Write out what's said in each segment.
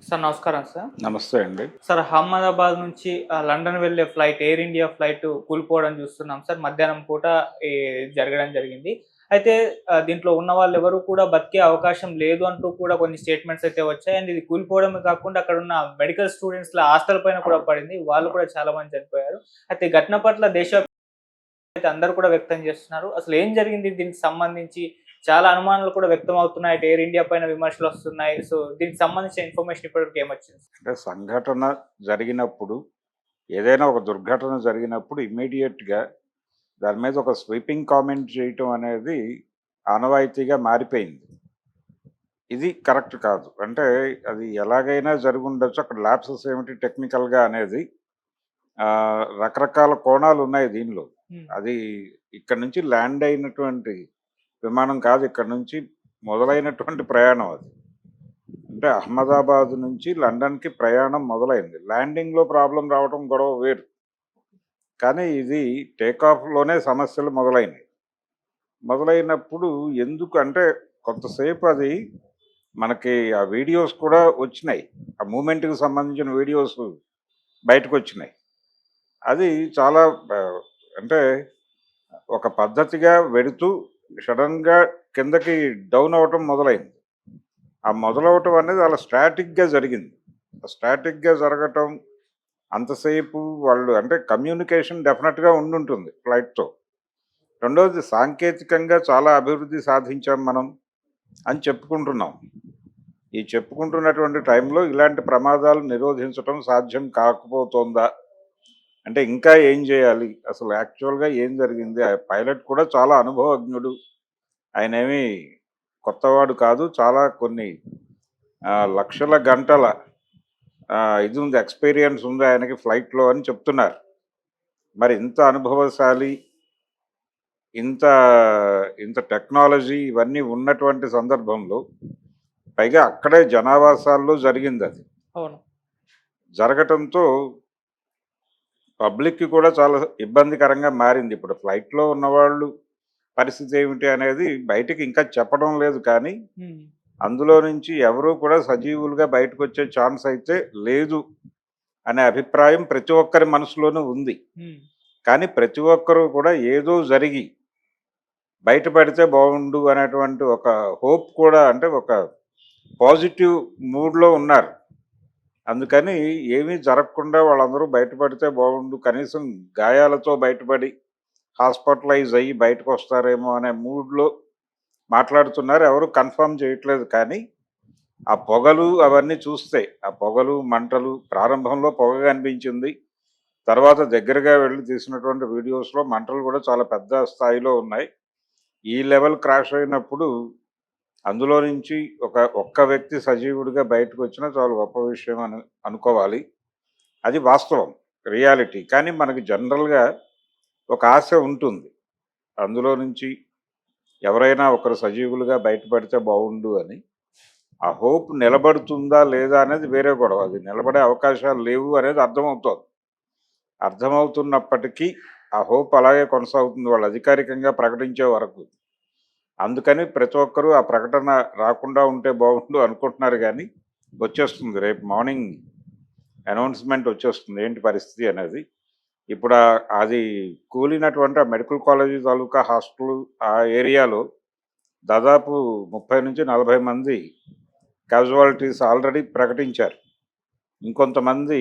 Sir నమస్కారం sir. నమస్తే అండి. సార్ అహ్మదాబాద్ నుంచి లండన్ వెళ్ళే ఫ్లైట్ ఎయిర్ ఇండియా ఫ్లైట్ కూలిపోవడం చూస్తున్నాం సార్. మధ్యాహ్నం పూట ఈ జరగడం జరిగింది. అయితే దీంట్లో ఉన్న వాళ్ళెవరు కూడా బతికే అవకాశం లేదు అంటూ కూడా కొన్ని స్టేట్మెంట్స్ అయితే వచ్చాయి. అండ్ ఇది కూలిపోవడమే కాకుండా అక్కడున్న మెడికల్ స్టూడెంట్స్‌ల హాస్టల్ పైన కూడా పడింది. వాళ్ళు కూడా చాలా మంది చనిపోయారు. అయితే ఈ ఘటన పట్ల అయితే అందరూ కూడా వ్యక్తం చేస్తున్నారు. అసలు ఏం జరిగింది దీనికి సంబంధించి? చాలా అనుమానాలు కూడా వ్యక్తం అవుతున్నాయి. అటు ఎయిర్ ఇండియా పైన విమర్శలొస్తున్నాయి. సో, దీనికి సంబంధించిన ఇన్ఫర్మేషన్ ఇప్పటివరకు ఏమొచ్చింది? అంటే సంఘటన జరిగినప్పుడు, ఏదైనా ఒక దుర్ఘటన జరిగినప్పుడు ఇమ్మీడియేట్‌గా దాని మీద ఒక స్వీపింగ్ కామెంట్ చేయటం అనేది ఆనవాయితీగా మారిపోయింది. ఇది కరెక్ట్ కాదు. అంటే అది ఎలాగైనా జరిగుండొచ్చు. అక్కడ ల్యాప్సెస్ ఏమిటి టెక్నికల్‌గా అనేది రకరకాల కోణాలున్నాయి దీనిలో. హ్మ్. అది ఇక్కడి నుంచి ల్యాండ్ అయినటువంటి విమానం కాదు. ఇక్కడి నుంచి మొదలైనటువంటి ప్రయాణం అది. అంటే అహ్మదాబాద్ నుంచి లండన్‌కి ప్రయాణం మొదలైంది. ల్యాండింగ్‌లో ప్రాబ్లమ్ రావటం గొడవ వేరు. కానీ ఇది టేకాఫ్‌లోనే సమస్యలు మొదలైనయి. మొదలైనప్పుడు ఎందుకు అంటే కొంతసేపు అది మనకి ఆ వీడియోస్ కూడా వచ్చినాయి. ఆ మూవ్‌మెంట్‌కి సంబంధించిన వీడియోస్ బయటకొచ్చినాయి. అది చాలా అంటే ఒక పద్ధతిగా వెడుతూ సడెన్‌గా కిందకి డౌన్ అవ్వటం మొదలైంది. ఆ మొదలవటం అనేది అలా స్టాటిక్‌గా జరిగింది. స్టాటిక్‌గా జరగటం అంతసేపు వాళ్ళు అంటే కమ్యూనికేషన్ డెఫినెట్‌గా ఉండుంటుంది ఫ్లైట్‌తో. రెండోది సాంకేతికంగా చాలా అభివృద్ధి సాధించాం మనం అని చెప్పుకుంటున్నాం. ఈ చెప్పుకుంటున్నటువంటి టైంలో ఇలాంటి ప్రమాదాలు నిరోధించటం సాధ్యం కాకపోతోందా? అంటే ఇంకా ఏం చేయాలి? అసలు యాక్చువల్‌గా ఏం జరిగింది? ఆ పైలట్ కూడా చాలా అనుభవజ్ఞుడు. ఆయనేమి కొత్తవాడు కాదు. చాలా కొన్ని లక్షల గంటల ఇది ఉంది ఎక్స్‌పీరియన్స్ ఉంది ఆయనకి ఫ్లైట్‌లో అని చెప్తున్నారు. మరి ఇంత అనుభవశాలి, ఇంత ఇంత టెక్నాలజీ ఇవన్నీ ఉన్నటువంటి సందర్భంలో పైగా అక్కడే జనావాసాల్లో జరిగిందది. అవును. జరగటంతో పబ్లిక్‌కి కూడా చాలా ఇబ్బందికరంగా మారింది. ఇప్పుడు ఫ్లైట్‌లో ఉన్నవాళ్ళు పరిస్థితి ఏమిటి అనేది బయటికి ఇంకా చెప్పడం లేదు కానీ, హ్మ్. అందులో నుంచి ఎవరు కూడా సజీవులుగా బయటకొచ్చే ఛాన్స్ అయితే లేదు అనే అభిప్రాయం ప్రతి ఒక్కరి మనసులోనూ ఉంది. హ్మ్. కానీ ప్రతి ఒక్కరు కూడా ఏదో జరిగి బయటపడితే బాగుండు అనేటువంటి ఒక హోప్ కూడా అంటే ఒక పాజిటివ్ మూడ్‌లో ఉన్నారు. అందుకని ఏమీ జరగకుండా వాళ్ళందరూ బయటపడితే బాగుండు. కనీసం గాయాలతో బయటపడి హాస్పిటలైజ్ అయ్యి బయటకొస్తారేమో అనే మూడ్‌లో మాట్లాడుతున్నారు. ఎవరు కన్ఫర్మ్ చేయట్లేదు కానీ, ఆ పొగలు అవన్నీ చూస్తే, ఆ పొగలు, మంటలు ప్రారంభంలో పొగ కనిపించింది. తర్వాత దగ్గరగా వెళ్లి తీసినటువంటి వీడియోస్‌లో మంటలు కూడా చాలా పెద్ద స్థాయిలో ఉన్నాయి. ఈ లెవెల్ క్రాష్ అయినప్పుడు అందులో నుంచి ఒక్క వ్యక్తి సజీవుడిగా బయటకొచ్చినా చాలా గొప్ప విషయం అని అనుకోవాలి. అది వాస్తవం. రియాలిటీ. కానీ మనకి జనరల్‌గా ఒక ఆశ ఉంటుంది. అందులో నుంచి ఎవరైనా ఒకరు సజీవులుగా బయటపడితే బావుండు అని. ఆ హోప్ నిలబడుతుందా లేదా అనేది వేరే గొడవ. అది నిలబడే అవకాశాలు లేవు అనేది అర్థమవుతోంది. అర్థమవుతున్నప్పటికీ ఆ హోప్ అలాగే కొనసాగుతుంది వాళ్ళు అధికారికంగా ప్రకటించే వరకు. అందుకని ప్రతి ఒక్కరు ఆ ప్రకటన రాకుండా ఉంటే బాగుండు అనుకుంటున్నారు గానీ, వచ్చేస్తుంది రేపు మార్నింగ్ అనౌన్స్‌మెంట్ వచ్చేస్తుంది ఏంటి పరిస్థితి అనేది. ఇప్పుడు అది కూలినటువంటి ఆ మెడికల్ కాలేజీ తాలూకా హాస్టలు ఆ ఏరియాలో దాదాపు 30-40 మంది క్యాజువాలిటీస్ ఆల్రెడీ ప్రకటించారు. ఇంకొంతమంది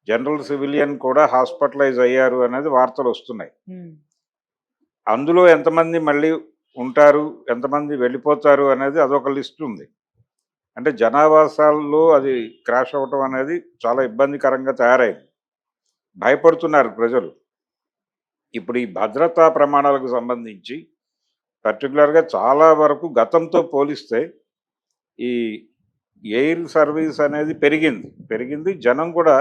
జనరల్ సివిలియన్ కూడా హాస్పిటలైజ్ అయ్యారు అనేది వార్తలొస్తున్నాయి. హ్మ్. అందులో ఎంతమంది మళ్ళీ ఉంటారు, ఎంతమంది వెళ్ళిపోతారు అనేది అదొక లిస్ట్ ఉంది. అంటే జనావాసాల్లో అది క్రాష్ అవ్వటం అనేది చాలా ఇబ్బందికరంగా తయారైంది. భయపడుతున్నారు ప్రజలు. ఇప్పుడు ఈ భద్రతా ప్రమాణాలకు సంబంధించి పర్టిక్యులర్‌గా చాలా వరకు గతంతో పోలిస్తే ఈ ఎయిర్ సర్వీస్ అనేది పెరిగింది. పెరిగింది. జనం కూడా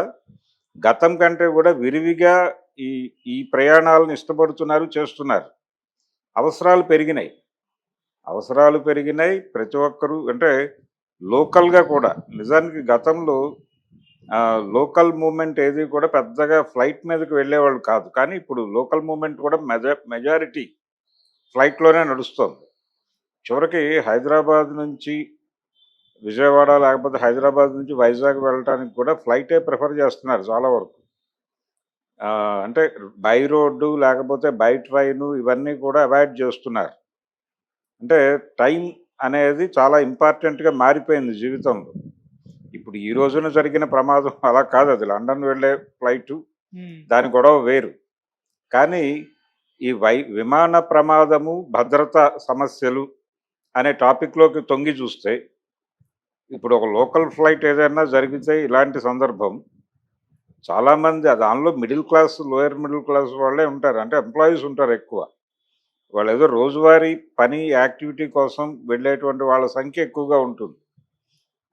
గతం కంటే కూడా విరివిగా ఈ ఈ ప్రయాణాలను ఇష్టపడుతున్నారు, చేస్తున్నారు. అవసరాలు పెరిగినాయి. అవసరాలు పెరిగినాయి. ప్రతి ఒక్కరు అంటే లోకల్‌గా కూడా నిజానికి గతంలో లోకల్ మూవ్‌మెంట్ ఏది కూడా పెద్దగా ఫ్లైట్ మీదకి వెళ్ళేవాళ్ళు కాదు. కానీ ఇప్పుడు లోకల్ మూవ్‌మెంట్ కూడా మెజారిటీ ఫ్లైట్‌లోనే నడుస్తోంది. చివరికి హైదరాబాద్ నుంచి విజయవాడ లేకపోతే హైదరాబాద్ నుంచి వైజాగ్ వెళ్ళటానికి కూడా ఫ్లైటే ప్రిఫర్ చేస్తున్నారు చాలా వరకు. అంటే బై రోడ్డు లేకపోతే బై ట్రైను ఇవన్నీ కూడా అవాయిడ్ చేస్తున్నారు. అంటే టైం అనేది చాలా ఇంపార్టెంట్‌గా మారిపోయింది జీవితంలో. ఇప్పుడు ఈ రోజున జరిగిన ప్రమాదం అలా కాదు, అది లండన్ వెళ్ళే ఫ్లైటు, హ్మ్. దాని గొడవ వేరు. కానీ ఈ విమాన ప్రమాదము, భద్రతా సమస్యలు అనే టాపిక్‌లోకి తొంగి చూస్తే, ఇప్పుడు ఒక లోకల్ ఫ్లైట్ ఏదైనా జరిగితే ఇలాంటి సందర్భం చాలామంది దానిలో middle class, lower middle class వాళ్ళే ఉంటారు. అంటే ఎంప్లాయీస్ ఉంటారు ఎక్కువ. వాళ్ళేదో రోజువారీ పని, యాక్టివిటీ కోసం వెళ్ళేటువంటి వాళ్ళ సంఖ్య ఎక్కువగా ఉంటుంది.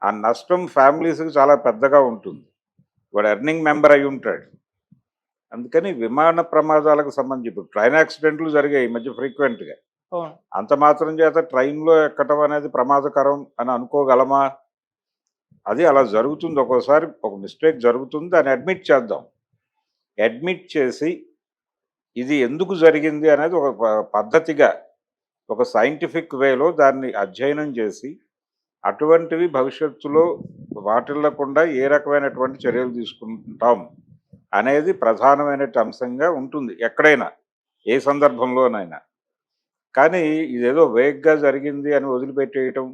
ఆ నష్టం ఫ్యామిలీస్‌కి చాలా పెద్దగా ఉంటుంది. వాడు ఎర్నింగ్ మెంబర్ అయ్యి ఉంటాడు. అందుకని విమాన ప్రమాదాలకు సంబంధించి ఇప్పుడు ట్రైన్ యాక్సిడెంట్లు జరిగాయి ఈ మధ్య ఫ్రీక్వెంట్‌గా. అవును. అంత మాత్రం చేత ట్రైన్‌లో ఎక్కటం అనేది ప్రమాదకరం అని అనుకోగలమా? అది అలా జరుగుతుంది. ఒక్కోసారి ఒక మిస్టేక్ జరుగుతుంది. దాన్ని అడ్మిట్ చేద్దాం. అడ్మిట్ చేసి ఇది ఎందుకు జరిగింది అనేది ఒక పద్ధతిగా, ఒక సైంటిఫిక్ వేలో దాన్ని అధ్యయనం చేసి, అటువంటివి భవిష్యత్తులో వాటిల్లకుండా ఏ రకమైనటువంటి చర్యలు తీసుకుంటాం అనేది ప్రధానమైన అంశంగా ఉంటుంది ఎక్కడైనా, ఏ సందర్భంలోనైనా. కానీ ఇదేదో వేగ్గా జరిగింది అని వదిలిపెట్టేయటం,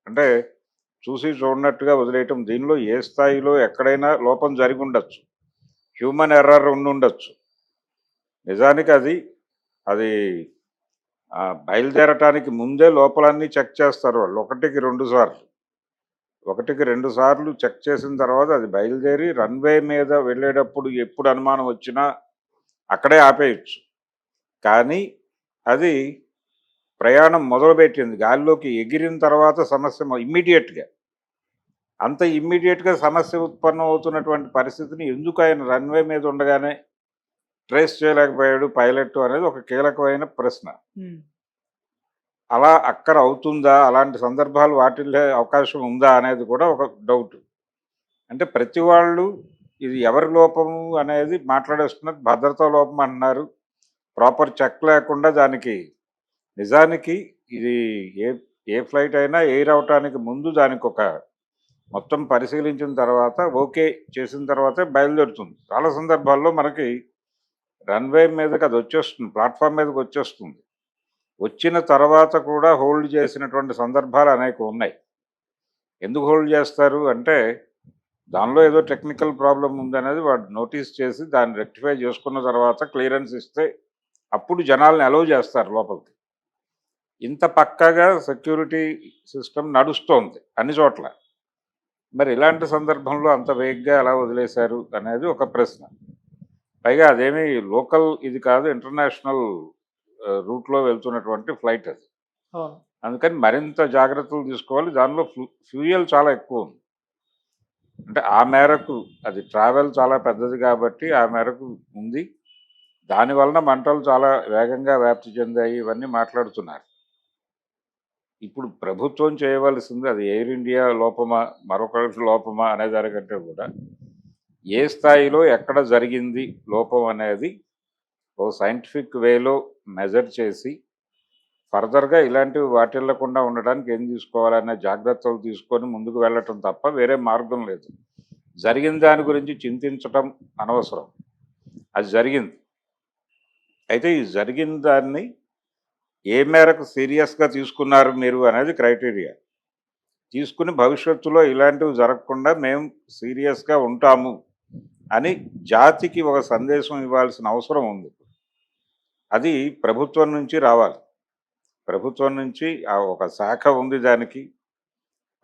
అంటే చూసి చూడనట్టుగా వదిలేయటం, దీనిలో ఏ స్థాయిలో ఎక్కడైనా లోపం జరిగి ఉండొచ్చు, హ్యూమన్ ఎర్రర్ ఉండుండొచ్చు. నిజానికి అది అది బయలుదేరటానికి ముందే లోపలన్నీ చెక్ చేస్తారు వాళ్ళు, ఒకటికి 2 సార్లు. ఒకటికి 2 సార్లు చెక్ చేసిన తర్వాత అది బయలుదేరి రన్వే మీద వెళ్ళేటప్పుడు ఎప్పుడు అనుమానం వచ్చినా అక్కడే ఆపేయచ్చు. కానీ అది ప్రయాణం మొదలుపెట్టింది, గాలిలోకి ఎగిరిన తర్వాత సమస్య ఇమ్మీడియట్‌గా, అంత ఇమ్మీడియట్‌గా సమస్య ఉత్పన్నం అవుతున్నటువంటి పరిస్థితిని ఎందుకు ఆయన రన్వే మీద ఉండగానే ట్రేస్ చేయలేకపోయాడు పైలట్ అనేది ఒక కీలకమైన ప్రశ్న. హ్మ్. అలా అక్కర అవుతుందా? అలాంటి సందర్భాలు వాటిల్లే అవకాశం ఉందా? అనేది కూడా ఒక డౌట్. అంటే ప్రతి వాళ్ళు ఇది ఎవరి లోపము అనేది మాట్లాడేస్తున్నారు. భద్రతా లోపం అంటున్నారు. ప్రాపర్ చెక్ లేకుండా దానికి, నిజానికి ఇది ఏ ఏ ఫ్లైట్ అయినా ఎయిర్ అవ్వటానికి ముందు దానికొక మొత్తం పరిశీలించిన తర్వాత, ఓకే చేసిన తర్వాతే బయలుదేరుతుంది. చాలా సందర్భాల్లో మనకి రన్‌వే మీదకి అది వచ్చేస్తుంది. ప్లాట్‌ఫార్మ్ మీదకి వచ్చేస్తుంది. వచ్చిన తర్వాత కూడా హోల్డ్ చేసినటువంటి సందర్భాలు అనేకం ఉన్నాయి. ఎందుకు హోల్డ్ చేస్తారు అంటే, దానిలో ఏదో టెక్నికల్ ప్రాబ్లమ్ ఉందనేది వాడు నోటీస్ చేసి దాన్ని రెక్టిఫై చేసుకున్న తర్వాత క్లియరెన్స్ ఇస్తే అప్పుడు జనాల్ని అలౌ చేస్తారు లోపలికి. ఇంత పక్కాగా సెక్యూరిటీ సిస్టమ్ నడుస్తోంది అన్ని చోట్ల. మరి ఇలాంటి సందర్భంలో అంత వేగ్గా ఎలా వదిలేశారు అనేది ఒక ప్రశ్న. పైగా అదేమీ లోకల్ ఇది కాదు, ఇంటర్నేషనల్ రూట్‌లో వెళ్తున్నటువంటి ఫ్లైట్ అది. అవును. అందుకని మరింత జాగ్రత్తలు తీసుకోవాలి. దానిలో ఫ్యూయల్ చాలా ఎక్కువుంది. అంటే ఆ మేరకు అది ట్రావెల్ చాలా పెద్దది కాబట్టి ఆ మేరకు ఉంది. దాని వలన మంటలు చాలా వేగంగా వ్యాప్తి చెందాయి ఇవన్నీ మాట్లాడుతున్నారు. ఇప్పుడు ప్రభుత్వం చేయవలసింది, అది ఎయిర్ ఇండియా లోపమా, మరొకరి లోపమా అనే దానికంటే కూడా ఏ స్థాయిలో ఎక్కడ జరిగింది లోపం అనేది ఓ సైంటిఫిక్ వేలో మెజర్ చేసి ఫర్దర్‌గా ఇలాంటివి వాటిల్లకుండా ఉండడానికి ఏం తీసుకోవాలనే జాగ్రత్తలు తీసుకొని ముందుకు వెళ్ళటం తప్ప వేరే మార్గం లేదు. జరిగిన దాని గురించి చింతించటం అనవసరం. అది జరిగింది. అయితే ఈ జరిగిన దాన్ని ఏ మేరకు సీరియస్‌గా తీసుకున్నారు మీరు అనేది క్రైటీరియా. తీసుకుని భవిష్యత్తులో ఇలాంటివి జరగకుండా మేము సీరియస్‌గా ఉంటాము అని జాతికి ఒక సందేశం ఇవ్వాల్సిన అవసరం ఉంది. అది ప్రభుత్వం నుంచి రావాలి. ప్రభుత్వం నుంచి ఒక శాఖ ఉంది దానికి.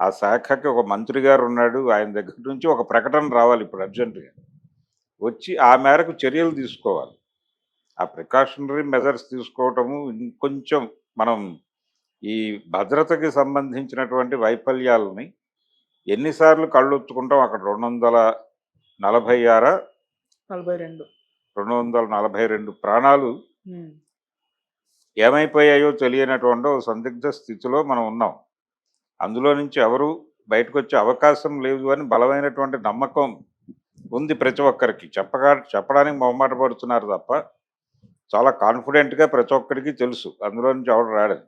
ఆ శాఖకి ఒక మంత్రి గారు ఉన్నాడు. ఆయన దగ్గర నుంచి ఒక ప్రకటన రావాలి ఇప్పుడు అర్జెంట్‌గా. వచ్చి ఆ మేరకు చర్యలు తీసుకోవాలి. ఆ ప్రికాషనరీ మెజర్స్ తీసుకోవటము ఇంకొంచెం మనం ఈ భద్రతకి సంబంధించినటువంటి వైఫల్యాలని ఎన్నిసార్లు కళ్ళొత్తుకుంటాం. అక్కడ 246 42. 242 ప్రాణాలు హ్మ్. ఏమైపోయాయో తెలియనటువంటి ఓ సందిగ్ధ స్థితిలో మనం ఉన్నాం. అందులో నుంచి ఎవరు బయటకొచ్చే అవకాశం లేదు అని బలమైనటువంటి నమ్మకం ఉంది ప్రతి ఒక్కరికి. చెప్పడానికి మొహమాట పడుతున్నారు తప్ప చాలా కాన్ఫిడెంట్‌గా ప్రతి ఒక్కరికి తెలుసు అందులో నుంచి ఎవడు రాడని.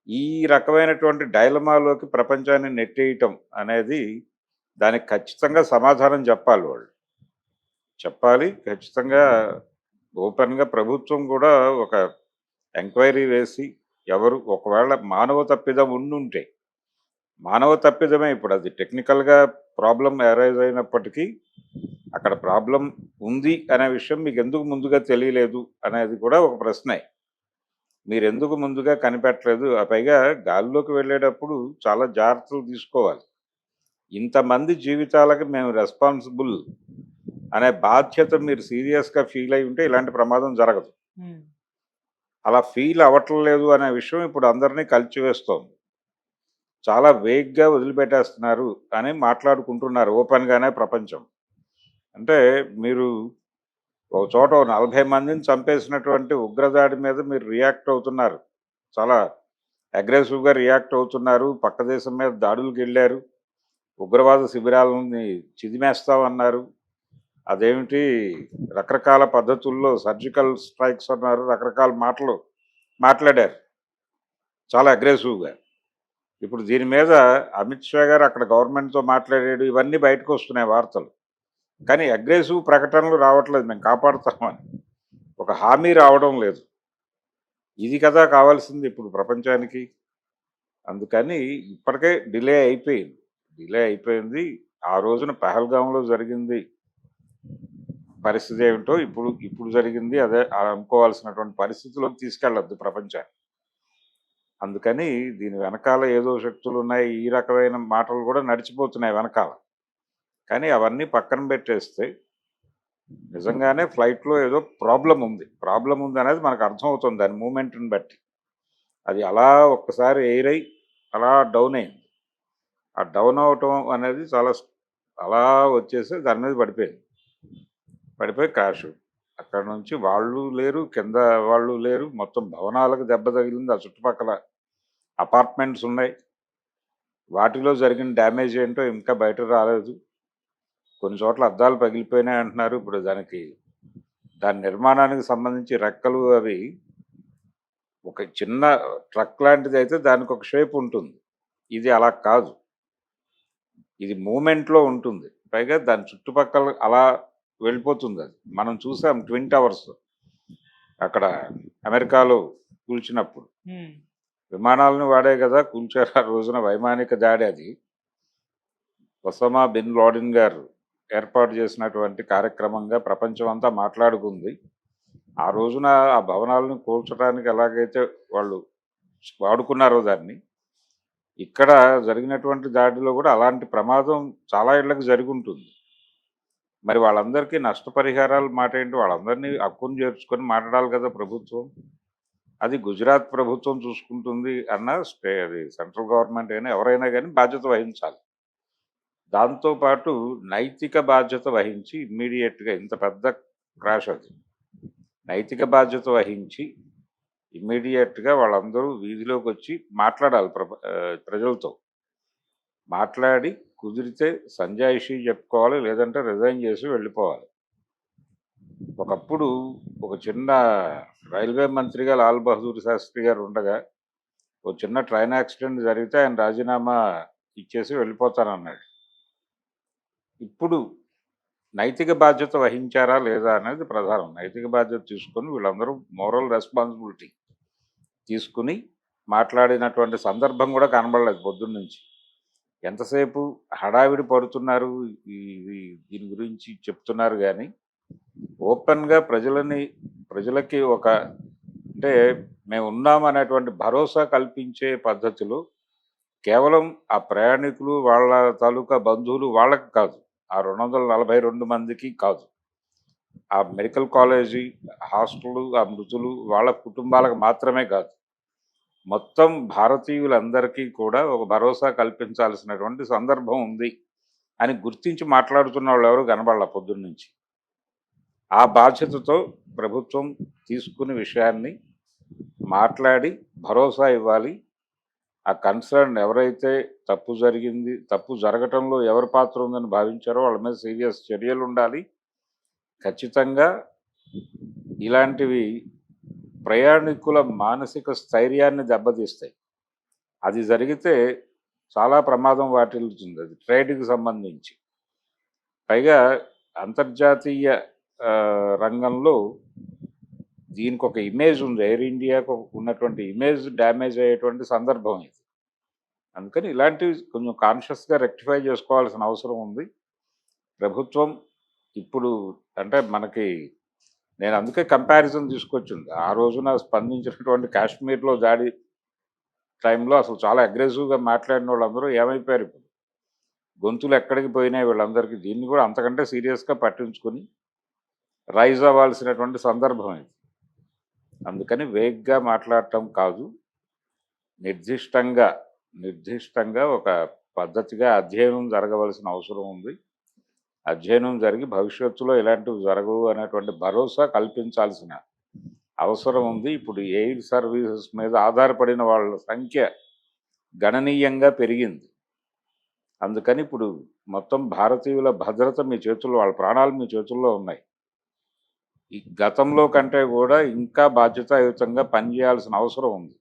ఈ రకమైనటువంటి డైలమాలోకి ప్రపంచాన్ని నెట్టేయటం అనేది దానికి ఖచ్చితంగా సమాధానం చెప్పాలి వాళ్ళు. చెప్పాలి. ఖచ్చితంగా ఓపెన్‌గా ప్రభుత్వం కూడా ఒక ఎంక్వైరీ వేసి ఎవరు ఒకవేళ మానవ తప్పిదం ఉండుంటే, మానవ తప్పిదమే ఇప్పుడు అది టెక్నికల్‌గా ప్రాబ్లమ్ అరైజ్ అయినప్పటికీ, అక్కడ ప్రాబ్లమ్ ఉంది అనే విషయం మీకెందుకు ముందుగా తెలియలేదు అనేది కూడా ఒక ప్రశ్నే. మీరెందుకు ముందుగా కనిపెట్టలేదు? పైగా గాల్లోకి వెళ్ళేటప్పుడు చాలా జాగ్రత్తలు తీసుకోవాలి. ఇంతమంది జీవితాలకి మేము రెస్పాన్సిబుల్ అనే బాధ్యత మీరు సీరియస్‌గా ఫీల్ అయ్యి ఉంటే ఇలాంటి ప్రమాదం జరగదు. హ్మ్. అలా ఫీల్ అవ్వట్లేదు అనే విషయం ఇప్పుడు అందరినీ కలిచివేస్తోంది. చాలా వేగ్‌గా వదిలిపెట్టేస్తున్నారు అని మాట్లాడుకుంటున్నారు ఓపెన్‌గానే ప్రపంచం. అంటే మీరు ఒక చోట ఓ 40 మందిని చంపేసినటువంటి ఉగ్రదాడి మీద మీరు రియాక్ట్ అవుతున్నారు. చాలా అగ్రెసివ్‌గా రియాక్ట్ అవుతున్నారు. పక్క దేశం మీద దాడులకెళ్లారు. ఉగ్రవాద శిబిరాలని చిదిమేస్తామన్నారు. అదేమిటి రకరకాల పద్ధతుల్లో సర్జికల్ స్ట్రైక్స్ అన్నారు. రకరకాల మాటలు మాట్లాడారు. చాలా అగ్రెసివ్‌గా. ఇప్పుడు దీని మీద అమిత్ షా గారు అక్కడ గవర్నమెంట్‌తో మాట్లాడాడు. ఇవన్నీ బయటకొస్తున్నాయి వార్తలు. కానీ అగ్రెసివ్ ప్రకటనలు రావట్లేదు మేము కాపాడుతామని. ఒక హామీ రావడం లేదు. ఇది కదా కావాల్సింది ఇప్పుడు ప్రపంచానికి. అందుకని ఇప్పటికే డిలే అయిపోయింది. డిలే అయిపోయింది. ఆ రోజున పహల్గామ్‌లో జరిగింది పరిస్థితి ఏమిటో ఇప్పుడు ఇప్పుడు జరిగింది అదే అనుకోవాల్సినటువంటి పరిస్థితిలోకి తీసుకెళ్ళొద్దు ప్రపంచాన్ని. అందుకని దీని వెనకాల ఏదో శక్తులున్నాయి. ఈ రకమైన మాటలు కూడా నడిచిపోతున్నాయి వెనకాల. కానీ అవన్నీ పక్కన పెట్టేస్తే నిజంగానే ఫ్లైట్‌లో ఏదో ప్రాబ్లమ్ ఉంది. ప్రాబ్లమ్ ఉందనేది మనకు అర్థమవుతుంది దాని మూవ్‌మెంట్‌ని బట్టి. అది అలా ఒక్కసారి ఎయిర్ అయ్యి అలా డౌన్ అయింది. ఆ డౌన్ అవ్వటం అనేది చాలా అలా వచ్చేసి దాని మీద పడిపోయింది. పడిపోయి క్రాషు. అక్కడి నుంచి వాళ్ళు లేరు, కింద వాళ్ళు లేరు. మొత్తం భవనాలకు దెబ్బ తగిలింది. ఆ చుట్టుపక్కల అపార్ట్మెంట్స్ ఉన్నాయి. వాటిలో జరిగిన డ్యామేజ్ ఏంటో ఇంకా బయటకు రాలేదు. కొన్ని చోట్ల అద్దాలు పగిలిపోయినాయి అంటున్నారు. ఇప్పుడు దాని నిర్మాణానికి సంబంధించి రెక్కలు అవి ఒక చిన్న ట్రక్ లాంటిదైతే దానికొక షేప్ ఉంటుంది. ఇది అలా కాదు. ఇది మూవ్‌మెంట్‌లో ఉంటుంది. పైగా దాని చుట్టుపక్కల అలా వెళ్ళిపోతుందది. మనం చూసాం ట్విన్ టవర్స్ అక్కడ అమెరికాలో కూల్చినప్పుడు. హ్మ్. విమానాలను వాడే కదా కూల్చారు ఆ రోజున వైమానిక దాడి అది. ఒసామా బిన్ లాడెన్ గారు ఏర్పాటు చేసినటువంటి కార్యక్రమంగా ప్రపంచం అంతా మాట్లాడుకుంది. ఆ రోజున ఆ భవనాలను కూల్చడానికి ఎలాగైతే వాళ్ళు వాడుకున్నారో దాన్ని, ఇక్కడ జరిగినటువంటి దాడిలో కూడా అలాంటి ప్రమాదం చాలా ఇళ్ళకి జరిగుంటుంది. మరి వాళ్ళందరికీ నష్టపరిహారాల మాటేంటి? వాళ్ళందరినీ హక్కును చేర్చుకొని మాట్లాడాలి కదా ప్రభుత్వం. అది గుజరాత్ ప్రభుత్వం చూసుకుంటుంది అన్న అది సెంట్రల్ గవర్నమెంట్ అయినా ఎవరైనా కానీ బాధ్యత వహించాలి. దాంతో పాటు నైతిక బాధ్యత వహించి ఇమ్మీడియేట్‌గా ఇంత పెద్ద క్రాష్ అది. నైతిక బాధ్యత వహించి ఇమ్మీడియేట్‌గా వాళ్ళందరూ వీధిలోకొచ్చి మాట్లాడాలి ప్రజలతో. మాట్లాడి కుదిరితే సంజాయిషీ చెప్పుకోవాలి. లేదంటే రిజైన్ చేసి వెళ్ళిపోవాలి. ఒకప్పుడు ఒక చిన్న రైల్వే మంత్రిగా లాల్ బహదూర్ శాస్త్రి గారు ఉండగా, ఓ చిన్న ట్రైన్ యాక్సిడెంట్ జరిగితే ఆయన రాజీనామా ఇచ్చేసి వెళ్ళిపోతానన్నాడు. ఇప్పుడు నైతిక బాధ్యత వహించారా లేదా అనేది ప్రధానం. నైతిక బాధ్యత తీసుకొని వీళ్ళందరూ మోరల్ రెస్పాన్సిబిలిటీ తీసుకుని మాట్లాడినటువంటి సందర్భం కూడా కనబడలేదు పొద్దున్నుంచి. ఎంతసేపు హడావిడి పడుతున్నారు. దీని గురించి చెప్తున్నారు గానీ, ఓపెన్‌గా ప్రజలకి ఒక అంటే మేమున్నామనేటువంటి భరోసా కల్పించే పద్ధతిలో కేవలం ఆ ప్రయాణికులు, వాళ్ళ తాలూకా బంధువులు వాళ్ళకి కాదు. ఆ 242 మందికి కాదు. ఆ మెడికల్ కాలేజీ, హాస్టలు, ఆ మృతులు వాళ్ళ కుటుంబాలకు మాత్రమే కాదు. మొత్తం భారతీయులందరికీ కూడా ఒక భరోసా కల్పించాల్సినటువంటి సందర్భం ఉంది అని గుర్తించి మాట్లాడుతున్న వాళ్ళెవరు కనబడలా పొద్దున్నుంచి. ఆ బాధ్యతతో ప్రభుత్వం తీసుకుని విషయాన్ని మాట్లాడి భరోసా ఇవ్వాలి. ఆ కన్సర్న్ ఎవరైతే తప్పు జరగటంలో ఎవరి పాత్ర ఉందని భావించారో వాళ్ళ మీద సీరియస్ చర్యలుండాలి. ఖచ్చితంగా ఇలాంటివి ప్రయాణికుల మానసిక స్థైర్యాన్ని దెబ్బతీస్తాయి. అది జరిగితే చాలా ప్రమాదం వాటిల్లుతుంది, అది ట్రేడ్కి సంబంధించి. పైగా అంతర్జాతీయ రంగంలో దీనికి ఒక ఇమేజ్ ఉంది, ఎయిర్ ఇండియాకు ఉన్నటువంటి ఇమేజ్ డ్యామేజ్ అయ్యేటువంటి సందర్భం ఇది. అందుకని ఇలాంటివి కొంచెం కాన్షియస్గా రెక్టిఫై చేసుకోవాల్సిన అవసరం ఉంది ప్రభుత్వం. ఇప్పుడు అంటే మనకి, నేను అందుకే కంపారిజన్ తీసుకొచ్చింది. ఆ రోజున స్పందించినటువంటి కాశ్మీర్లో దాడి టైంలో అసలు చాలా అగ్రెసివ్గా మాట్లాడిన వాళ్ళందరూ ఏమైపోయారు ఇప్పుడు, గొంతులు ఎక్కడికి పోయినాయి వీళ్ళందరికీ. దీన్ని కూడా అంతకంటే సీరియస్గా పట్టించుకొని రైజ్ అవ్వాల్సినటువంటి సందర్భం ఇది. అందుకని వేగ్గా మాట్లాడటం కాదు, నిర్దిష్టంగా ఒక పద్ధతిగా అధ్యయనం జరగవలసిన అవసరం ఉంది. అధ్యయనం జరిగి భవిష్యత్తులో ఇలాంటివి జరగవు అనేటువంటి భరోసా కల్పించాల్సిన అవసరం ఉంది. ఇప్పుడు ఎయిర్ సర్వీసెస్ మీద ఆధారపడిన వాళ్ళ సంఖ్య గణనీయంగా పెరిగింది. అందుకని ఇప్పుడు మొత్తం భారతీయుల భద్రత మీ చేతుల్లో, వాళ్ళ ప్రాణాలు మీ చేతుల్లో ఉన్నాయి. ఈ గతంలో కంటే కూడా ఇంకా బాధ్యతాయుతంగా పనిచేయాల్సిన అవసరం ఉంది.